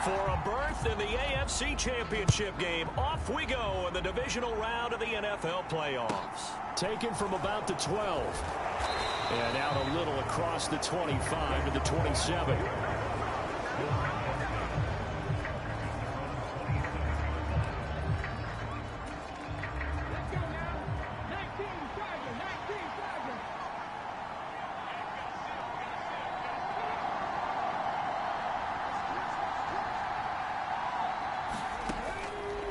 For a berth in the AFC Championship game, off we go in the divisional round of the NFL playoffs. Taken from about the 12. And out a little across the 25 to the 27.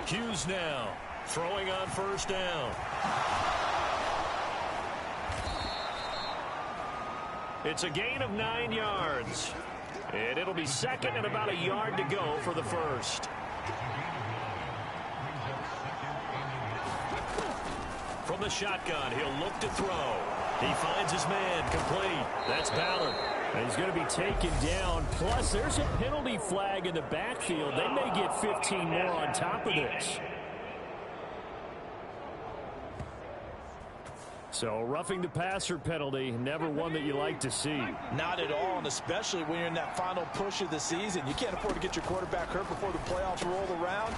Hughes now throwing on first down. It's a gain of 9 yards. And it'll be second and about a yard to go for the first. From the shotgun, he'll look to throw. He finds his man, complete. That's Ballard. And he's going to be taken down. Plus, there's a penalty flag in the backfield. They may get 15 more on top of this. So, roughing the passer penalty, never one that you like to see. Not at all, and especially when you're in that final push of the season. You can't afford to get your quarterback hurt before the playoffs roll around.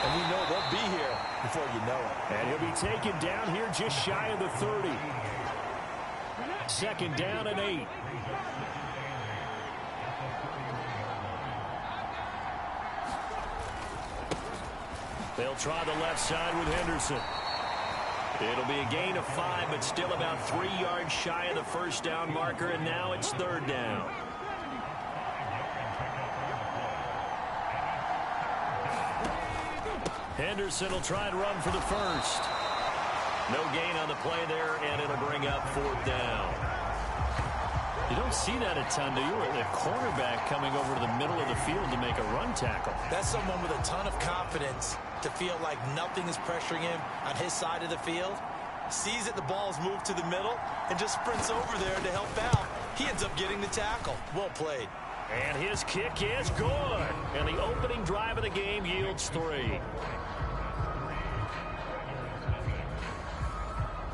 And we know they'll be here before you know it. And he'll be taken down here just shy of the 30. Second down and 8. They'll try the left side with Henderson. It'll be a gain of 5, but still about 3 yards shy of the first down marker, and now it's third down. Henderson will try and run for the first. No gain on the play there, and it'll bring up fourth down. You don't see that a ton, do you? A cornerback coming over to the middle of the field to make a run tackle. That's someone with a ton of confidence to feel like nothing is pressuring him on his side of the field. Sees that the ball is moved to the middle and just sprints over there to help out. He ends up getting the tackle. Well played. And his kick is good. And the opening drive of the game yields 3.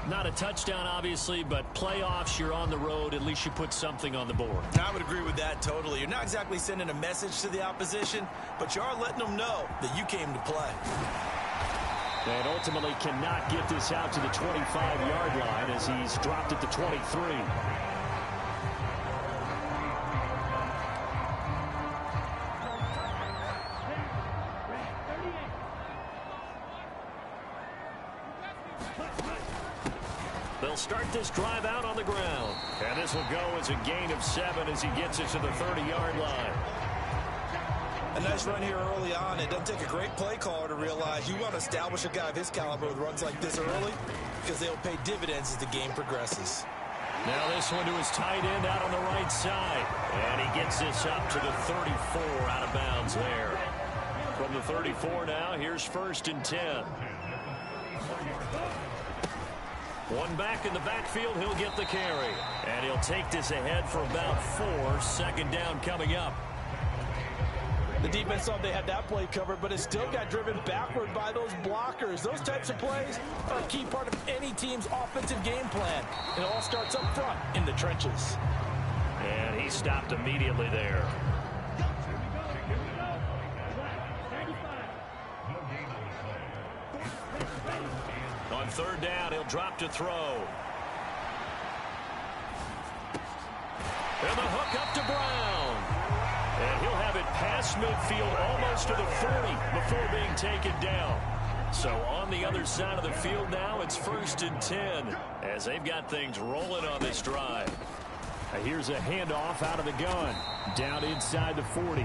Not a touchdown, obviously, but playoffs, you're on the road. At least you put something on the board. I would agree with that totally. You're not exactly sending a message to the opposition, but you are letting them know that you came to play. And ultimately cannot get this out to the 25-yard line as he's dropped at the 23. They'll start this drive out on the ground. And this will go as a gain of 7 as he gets it to the 30-yard line. A nice run here early on. It doesn't take a great play caller to realize you want to establish a guy of his caliber with runs like this early because they'll pay dividends as the game progresses. Now this one to his tight end out on the right side. And he gets this up to the 34 out of bounds there. From the 34 now, here's first and 10. One back in the backfield, he'll get the carry. And he'll take this ahead for about 4. Second down coming up. The defense thought they had that play covered, but it still got driven backward by those blockers. Those types of plays are a key part of any team's offensive game plan. It all starts up front in the trenches. And he stopped immediately there. On third down, he'll drop to throw. And the hook up to Brown. And he'll have it past midfield almost to the 40 before being taken down. So on the other side of the field now, it's first and 10 as they've got things rolling on this drive. Here's a handoff out of the gun. Down inside the 40.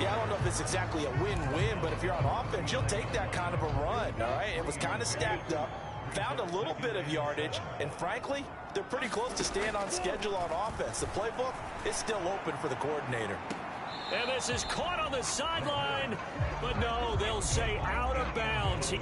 Yeah, I don't know if it's exactly a win-win, but if you're on offense, you'll take that kind of a run, all right? It was kind of stacked up, found a little bit of yardage, and frankly, they're pretty close to staying on schedule on offense. The playbook is still open for the coordinator. And this is caught on the sideline, but no, they'll say out of bounds.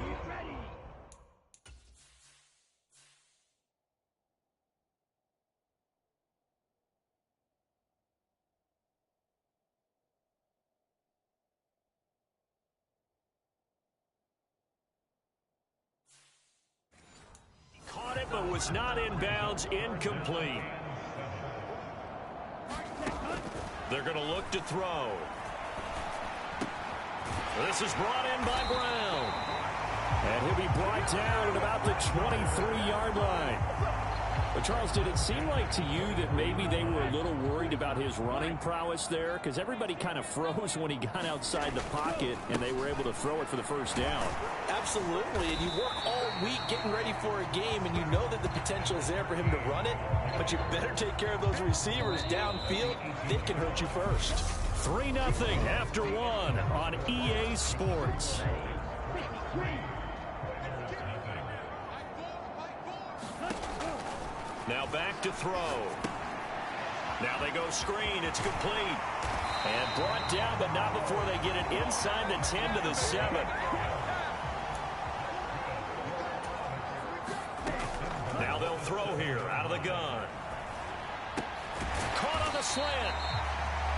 Caught it, but was not in bounds, incomplete. They're going to look to throw. This is brought in by Brown. And he'll be brought down at about the 23-yard line. But, Charles, did it seem like to you that maybe they were a little worried about his running prowess there? Because everybody kind of froze when he got outside the pocket, and they were able to throw it for the first down. Absolutely, and you work all week getting ready for a game, and you know that the potential is there for him to run it, but you better take care of those receivers downfield. They can hurt you first. 3-0 after one on EA Sports. Now back to throw. Now they go screen. It's complete. And brought down, but not before they get it inside the 10 to the 7. Now they'll throw here out of the gun. Caught on the slant.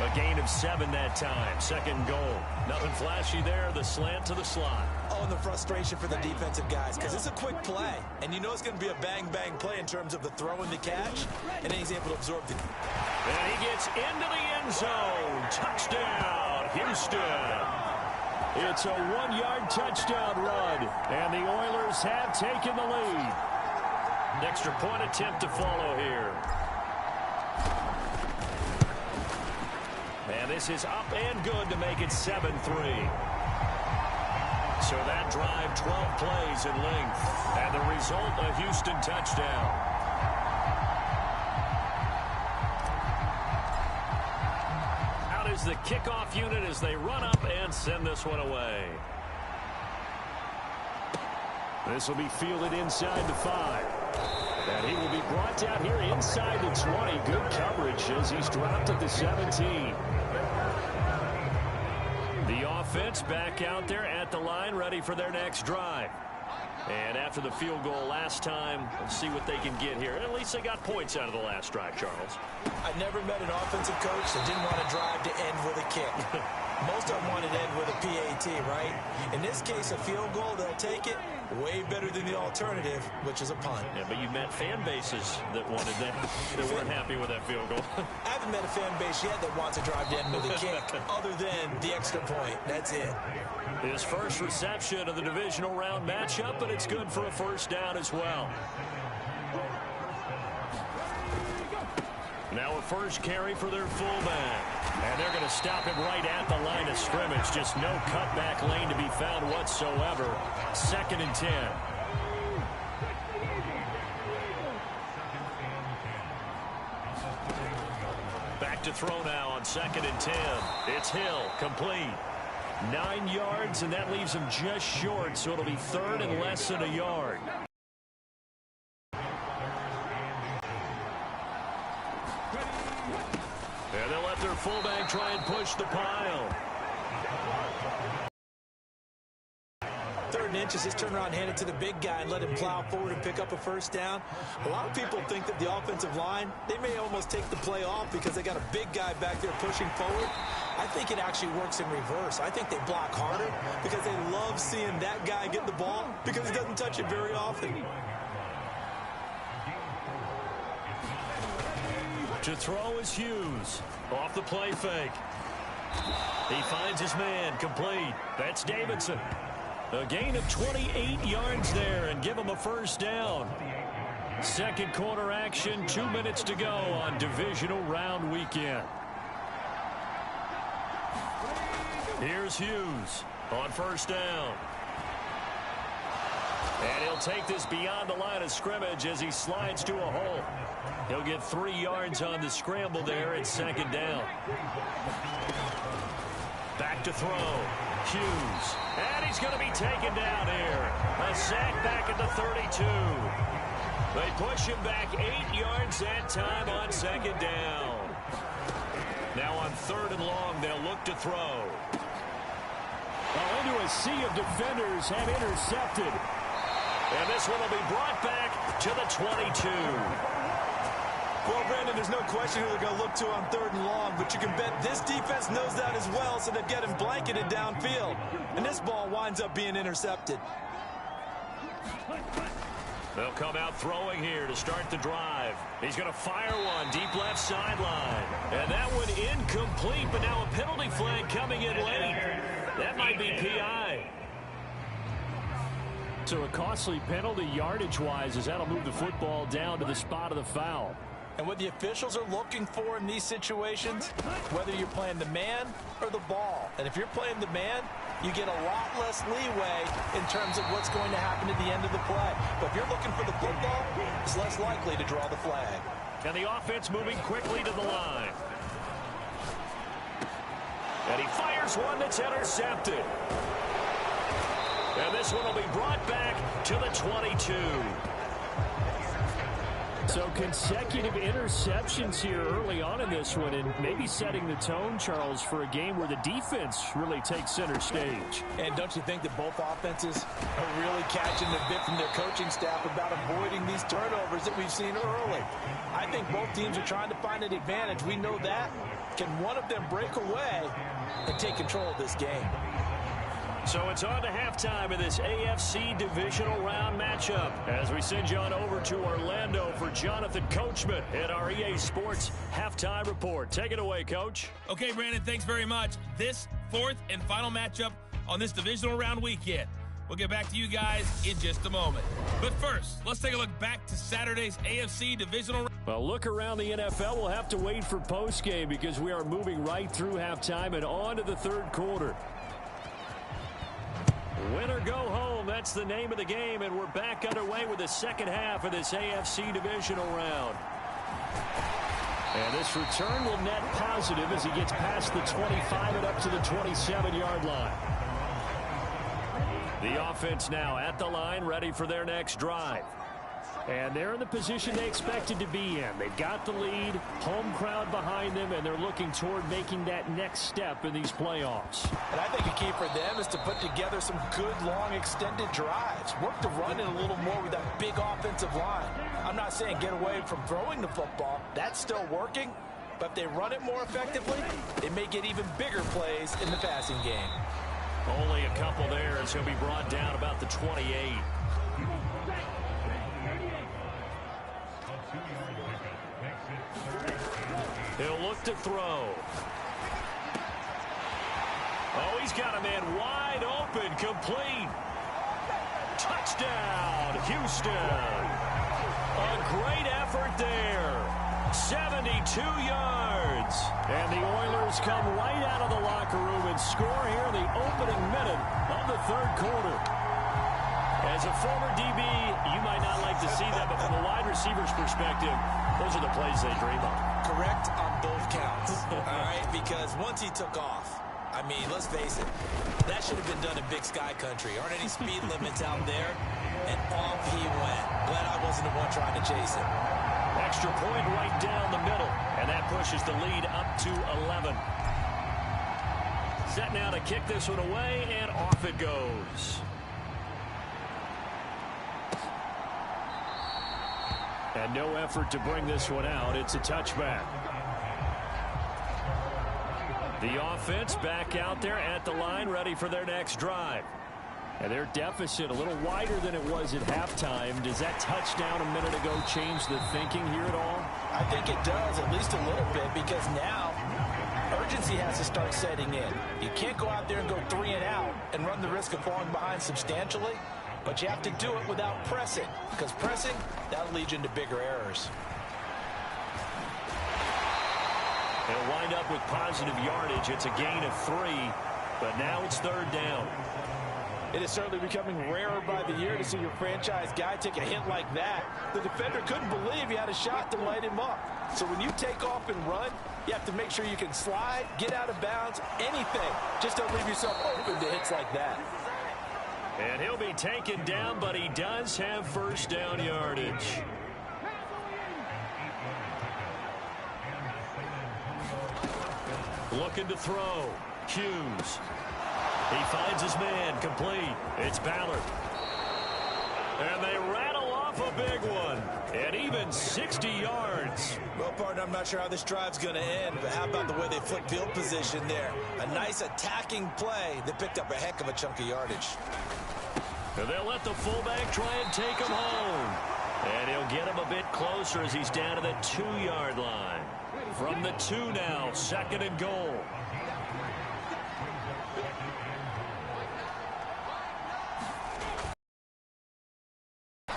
A gain of 7 that time. Second goal. Nothing flashy there. The slant to the slot. Oh, and the frustration for the defensive guys, because it's a quick play. And you know it's going to be a bang-bang play in terms of the throw and the catch. And then he's able to absorb the... And he gets into the end zone. Touchdown, Houston. It's a 1-yard touchdown run. And the Oilers have taken the lead. An extra point attempt to follow here. And this is up and good to make it 7-3. So that drive, 12 plays in length. And the result, a Houston touchdown. Out is the kickoff unit as they run up and send this one away. This will be fielded inside the 5. And he will be brought down here inside the 20. Good coverage as he's dropped at the 17. The offense back out there at the line, ready for their next drive. And after the field goal last time, let's see what they can get here. At least they got points out of the last drive, Charles. I never met an offensive coach that didn't want to drive to end with a kick. Most of them wanted to end with a PAT, right? In this case, a field goal, they'll take it. Way better than the alternative, which is a punt. Yeah, but you met fan bases that wanted that, that weren't happy with that field goal. I haven't met a fan base yet that wants to drive to end with a kick, other than the extra point. That's it. His first reception of the divisional round matchup, but it's good for a first down as well. Now a first carry for their fullback. And they're going to stop him right at the line of scrimmage. Just no cutback lane to be found whatsoever. 2nd and 10. Back to throw now on 2nd and 10. It's Hill, complete. 9 yards, and that leaves him just short, so it'll be 3rd and less than a yard. And they'll let their fullback try and push the pile. 3rd and inches, just turn around and hand it to the big guy and let him plow forward and pick up a first down. A lot of people think that the offensive line, they may almost take the play off because they got a big guy back there pushing forward. I think it actually works in reverse. I think they block harder because they love seeing that guy get the ball because he doesn't touch it very often. To throw is Hughes. Off the play fake. He finds his man, complete. That's Davidson. A gain of 28 yards there and give him a first down. Second quarter action, 2 minutes to go on divisional round weekend. Here's Hughes on first down. And he'll take this beyond the line of scrimmage as he slides to a hole. He'll get 3 yards on the scramble there at 2nd down. Back to throw. Hughes. And he's going to be taken down here. A sack back at the 32. They push him back 8 yards that time on 2nd down. Now on 3rd and long, they'll look to throw. Well, into a sea of defenders have intercepted. And this one will be brought back to the 22. Well, Brandon, there's no question who they're going to look to on 3rd and long, but you can bet this defense knows that as well, so they've got him blanketed downfield. And this ball winds up being intercepted. They'll come out throwing here to start the drive. He's going to fire one deep left sideline. And that one incomplete, but now a penalty flag coming in late. That might be PI. So a costly penalty yardage-wise as that'll move the football down to the spot of the foul. And what the officials are looking for in these situations, whether you're playing the man or the ball. And if you're playing the man, you get a lot less leeway in terms of what's going to happen at the end of the play. But if you're looking for the football, it's less likely to draw the flag. And the offense moving quickly to the line. And he fires one that's intercepted. And this one will be brought back to the 22. So consecutive interceptions here early on in this one, and maybe setting the tone, Charles, for a game where the defense really takes center stage. And don't you think that both offenses are really catching the bit from their coaching staff about avoiding these turnovers that we've seen early? I think both teams are trying to find an advantage. We know that. Can one of them break away and take control of this game? So it's on to halftime in this AFC Divisional Round matchup as we send you on over to Orlando for Jonathan Coachman at our EA Sports Halftime Report. Take it away, Coach. Okay, Brandon, thanks very much. This fourth and final matchup on this Divisional Round weekend. We'll get back to you guys in just a moment. But first, let's take a look back to Saturday's AFC Divisional Round. Well, look around the NFL. We'll have to wait for postgame because we are moving right through halftime and on to the third quarter. Win or go home, that's the name of the game, and we're back underway with the second half of this AFC Divisional Round. And this return will net positive as he gets past the 25 and up to the 27-yard line. The offense now at the line, ready for their next drive. And they're in the position they expected to be in. They've got the lead, home crowd behind them, and they're looking toward making that next step in these playoffs. And I think a key for them is to put together some good, long, extended drives. Work the run in a little more with that big offensive line. I'm not saying get away from throwing the football. That's still working. But if they run it more effectively, they may get even bigger plays in the passing game. Only a couple there as he'll be brought down about the 28. He'll look to throw. Oh, he's got a man wide open, complete. Touchdown, Houston. A great effort there. 72 yards. And the Oilers come right out of the locker room and score here in the opening minute of the third quarter. As a former DB, you might not like to see that, but from a wide receiver's perspective, those are the plays they dream of. Correct on both counts, all right? Because once he took off, I mean, let's face it, that should have been done in Big Sky Country. Aren't any speed limits out there? And off he went. Glad I wasn't the one trying to chase him. Extra point right down the middle, and that pushes the lead up to 11. Set now to kick this one away, and off it goes. And no effort to bring this one out. It's a touchback. The offense back out there at the line, ready for their next drive. And their deficit a little wider than it was at halftime. Does that touchdown a minute ago change the thinking here at all? I think it does, at least a little bit, because now urgency has to start setting in. You can't go out there and go 3 and out and run the risk of falling behind substantially. But you have to do it without pressing, because pressing, that'll lead you into bigger errors. They'll wind up with positive yardage. It's a gain of 3, but now it's third down. It is certainly becoming rarer by the year to see your franchise guy take a hit like that. The defender couldn't believe he had a shot to light him up. So when you take off and run, you have to make sure you can slide, get out of bounds, anything. Just don't leave yourself open to hits like that. And he'll be taken down, but he does have first down yardage. Looking to throw. Hughes. He finds his man, complete. It's Ballard. And they rattle off a big one. And even 60 yards. Well, partner, I'm not sure how this drive's going to end, but how about the way they flip field position there? A nice attacking play that picked up a heck of a chunk of yardage. And they'll let the fullback try and take him home. And he'll get him a bit closer as he's down to the 2-yard line. From the 2 now, 2nd and goal.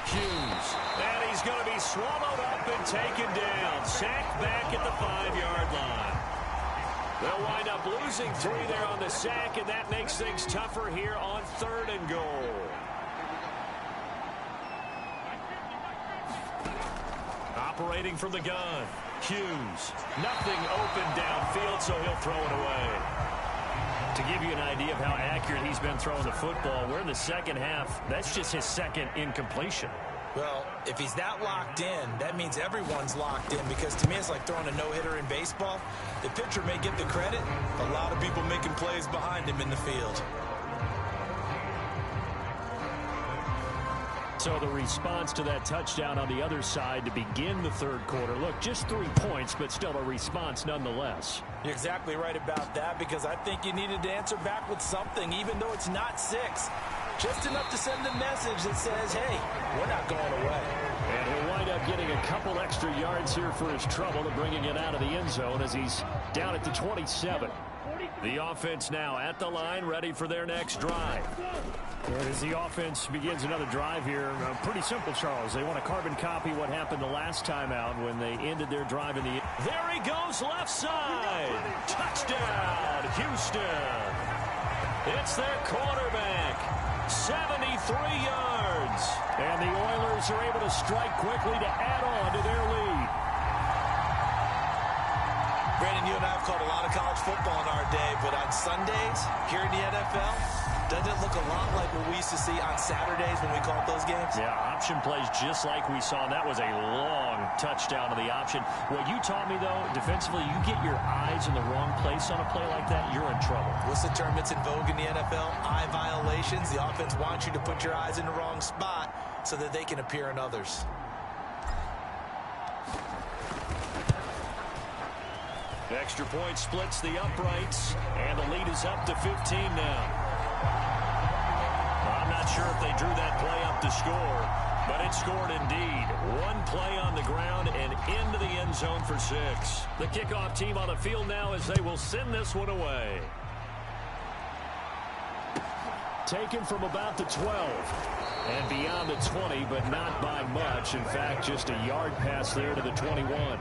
Hughes. And he's going to be swallowed up and taken down. Sacked back at the 5-yard line. They'll wind up losing 3 there on the sack, and that makes things tougher here on 3rd and goal. Operating from the gun, Hughes. Nothing open downfield, so he'll throw it away. To give you an idea of how accurate he's been throwing the football, we're in the second half. That's just his second incompletion. Well, if he's that locked in, that means everyone's locked in, because to me it's like throwing a no-hitter in baseball. The pitcher may get the credit, a lot of people making plays behind him in the field. So the response to that touchdown on the other side to begin the 3rd quarter. Look, just 3 points, but still a response nonetheless. You're exactly right about that, because I think you needed to answer back with something, even though it's not 6. Just enough to send a message that says, hey, we're not going away. And he'll wind up getting a couple extra yards here for his trouble to bringing it out of the end zone as he's down at the 27. The offense now at the line, ready for their next drive. And as the offense begins another drive here, pretty simple, Charles. They want to carbon copy what happened the last time out when they ended their drive in the... There he goes, left side. Touchdown, Houston. It's their quarterback. 73 yards. And the Oilers are able to strike quickly to add on to their lead. Brandon, you and I have called a lot of college football in our day, but on Sundays here in the NFL, doesn't it look a lot like what we used to see on Saturdays when we called those games? Yeah, option plays just like we saw. That was a long touchdown to the option. What you taught me, though, defensively, you get your eyes in the wrong place on a play like that, you're in trouble. What's the term that's in vogue in the NFL? Eye violations. The offense wants you to put your eyes in the wrong spot so that they can appear in others. Extra point splits the uprights, and the lead is up to 15 now. I'm not sure if they drew that play up to score, but it scored indeed. One play on the ground and into the end zone for 6. The kickoff team on the field now as they will send this one away. Taken from about the 12 and beyond the 20, but not by much. In fact, just a yard pass there to the 21.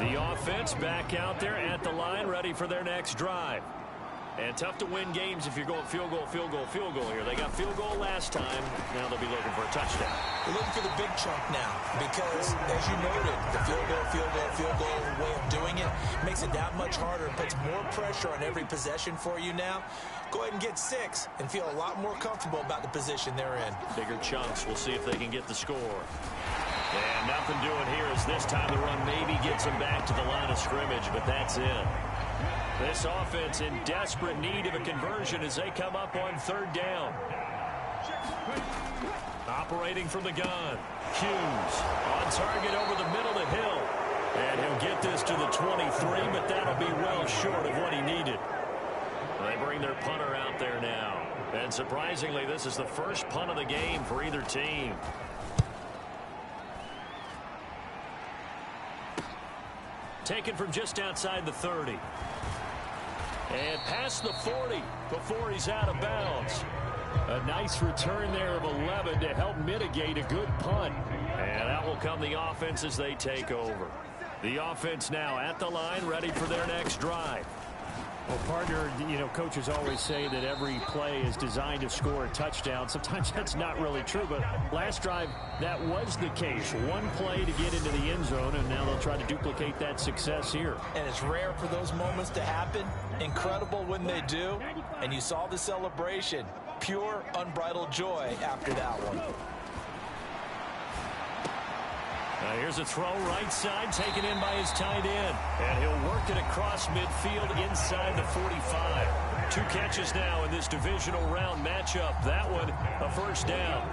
The offense back out there at the line, ready for their next drive. And tough to win games if you're going field goal, field goal, field goal here. They got field goal last time. Now they'll be looking for a touchdown. They're looking for the big chunk now because, as you noted, the field goal way of doing it makes it that much harder. It puts more pressure on every possession for you now. Go ahead and get 6 and feel a lot more comfortable about the position they're in. Bigger chunks. We'll see if they can get the score. And nothing doing here as this time the run maybe gets them back to the line of scrimmage, but that's it. This offense in desperate need of a conversion as they come up on 3rd down. Operating from the gun. Hughes on target over the middle of Hill. And he'll get this to the 23, but that'll be well short of what he needed. They bring their punter out there now. And surprisingly, this is the first punt of the game for either team. Taken from just outside the 30. And past the 40 before he's out of bounds. A nice return there of 11 to help mitigate a good punt. And out will come the offense as they take over. The offense now at the line, ready for their next drive. Well, partner, you know, coaches always say that every play is designed to score a touchdown. Sometimes that's not really true, but last drive, that was the case. One play to get into the end zone, and now they'll try to duplicate that success here. And it's rare for those moments to happen. Incredible when they do. And you saw the celebration. Pure, unbridled joy after that one. Now here's a throw right side taken in by his tight end. And he'll work it across midfield inside the 45. 2 catches now in this divisional round matchup. That one a first down.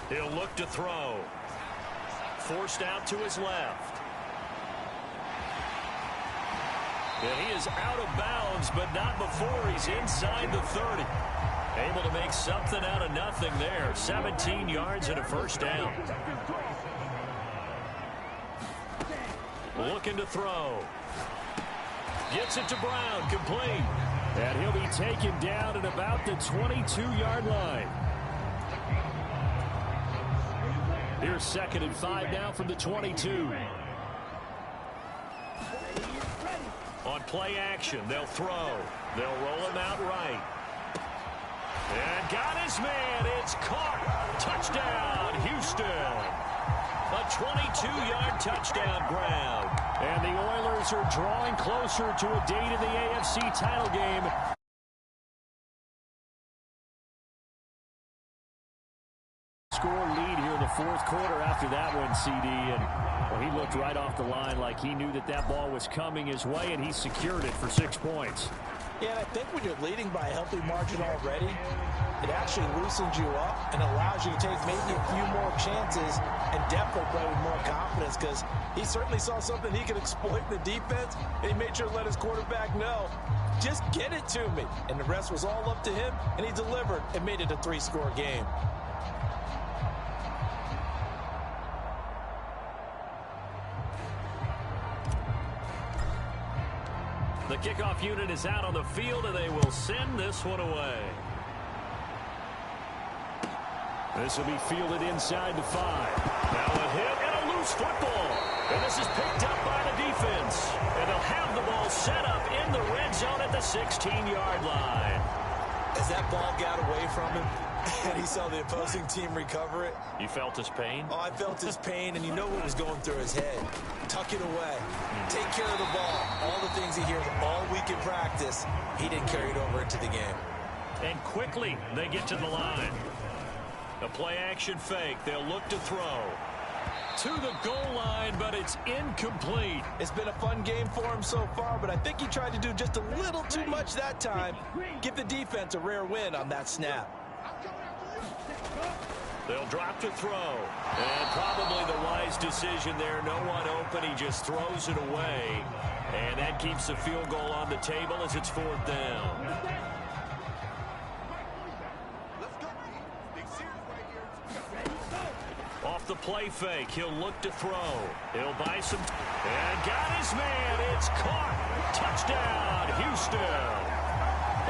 He'll look to throw. Forced out to his left. And he is out of bounds, but not before he's inside the 30. Able to make something out of nothing there. 17 yards and a first down. Looking to throw. Gets it to Brown. Complete. And he'll be taken down at about the 22-yard line. Here's 2nd and 5 now from the 22. On play action, they'll throw. They'll roll him out right. And got his man. It's caught. Touchdown, Houston. A 22-yard touchdown grab. And the Oilers are drawing closer to a date in the AFC title game. Score lead here in the 4th quarter after that one, CD. And well, he looked right off the line like he knew that that ball was coming his way, and he secured it for 6 points. Yeah, and I think when you're leading by a healthy margin already, it actually loosens you up and allows you to take maybe a few more chances and definitely play with more confidence, because he certainly saw something he could exploit in the defense, and he made sure to let his quarterback know, just get it to me. And the rest was all up to him, and he delivered and made it a 3-score game. The kickoff unit is out on the field, and they will send this one away. This will be fielded inside the 5. Now a hit and a loose football. And this is picked up by the defense. And they'll have the ball set up in the red zone at the 16-yard line. As that ball got away from him, and he saw the opposing team recover it. You felt his pain? Oh, I felt his pain, and you know what was going through his head. Tuck it away. Take care of the ball. All the things he hears all week in practice, he didn't carry it over into the game. And quickly, they get to the line. The play-action fake. They'll look to throw. To the goal line, but it's incomplete. It's been a fun game for him so far, but I think he tried to do just a little too much that time. Give the defense a rare win on that snap. They'll drop to throw. And probably the wise decision there. No one open. He just throws it away. And that keeps the field goal on the table as it's 4th down. Off the play fake, he'll look to throw. He'll buy some. And got his man. It's caught. Touchdown, Houston.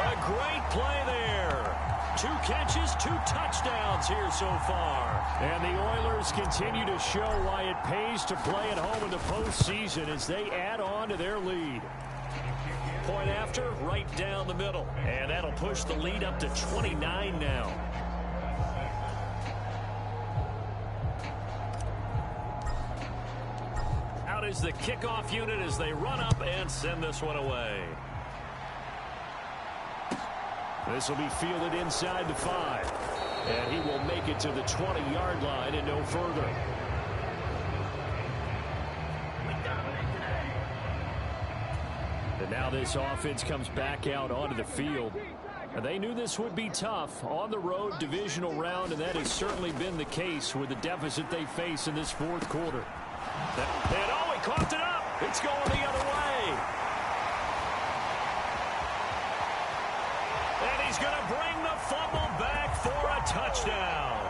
A great play there. 2 catches, 2 touchdowns here so far. And the Oilers continue to show why it pays to play at home in the postseason as they add on to their lead. Point after, right down the middle. And that'll push the lead up to 29 now. Out is the kickoff unit as they run up and send this one away. This will be fielded inside the 5. And he will make it to the 20-yard line and no further. And now this offense comes back out onto the field. And they knew this would be tough on the road divisional round, and that has certainly been the case with the deficit they face in this 4th quarter. And oh, he coughed it up. It's going the other way. And he's going to bring the fumble back for a touchdown.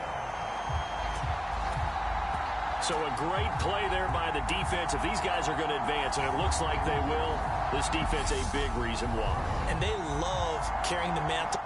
So a great play there by the defense. If these guys are going to advance, and it looks like they will, this defense a big reason why. And they love carrying the mantle.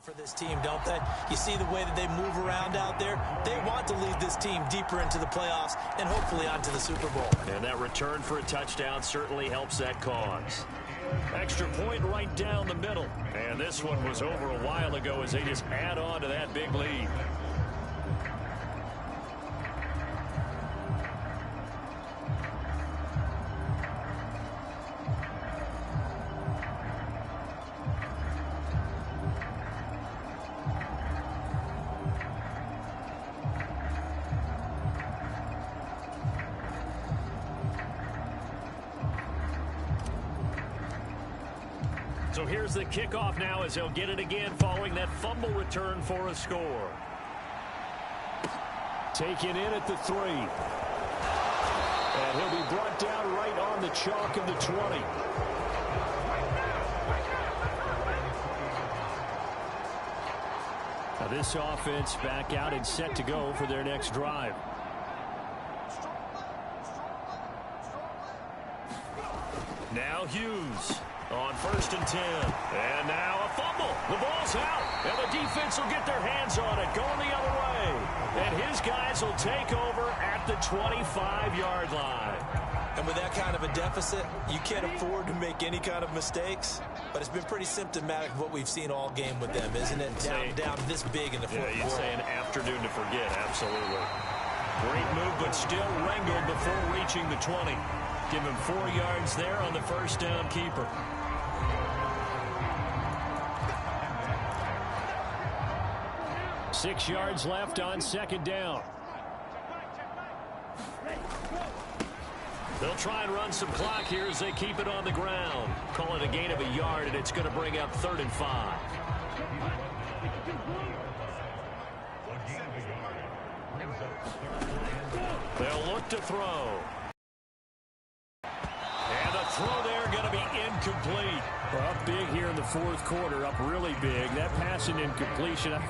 For this team, don't they? You see the way that they move around out there. They want to lead this team deeper into the playoffs and hopefully onto the Super Bowl. And that return for a touchdown certainly helps that cause. Extra point right down the middle. And this one was over a while ago as they just add on to that big lead. So here's the kickoff now as he'll get it again following that fumble return for a score. Taken in at the 3. And he'll be brought down right on the chalk of the 20. Now this offense back out and set to go for their next drive. Now Hughes on 1st and 10. And now a fumble. The ball's out. And the defense will get their hands on it, going the other way. And his guys will take over at the 25-yard line. And with that kind of a deficit, you can't afford to make any kind of mistakes. But it's been pretty symptomatic of what we've seen all game with them, isn't it? Down this big in the fourth quarter. You'd say an afternoon to forget, absolutely. Great move, but still wrangled before reaching the 20. Give him 4 yards there on the first down keeper. Six yards left on 2nd down. They'll try and run some clock here as they keep it on the ground. Call it a gain of a yard, and it's going to bring up 3rd and 5. They'll look to throw. And the throw there going to be incomplete. Well, up big here in the fourth quarter, up really big. That pass and incompletion.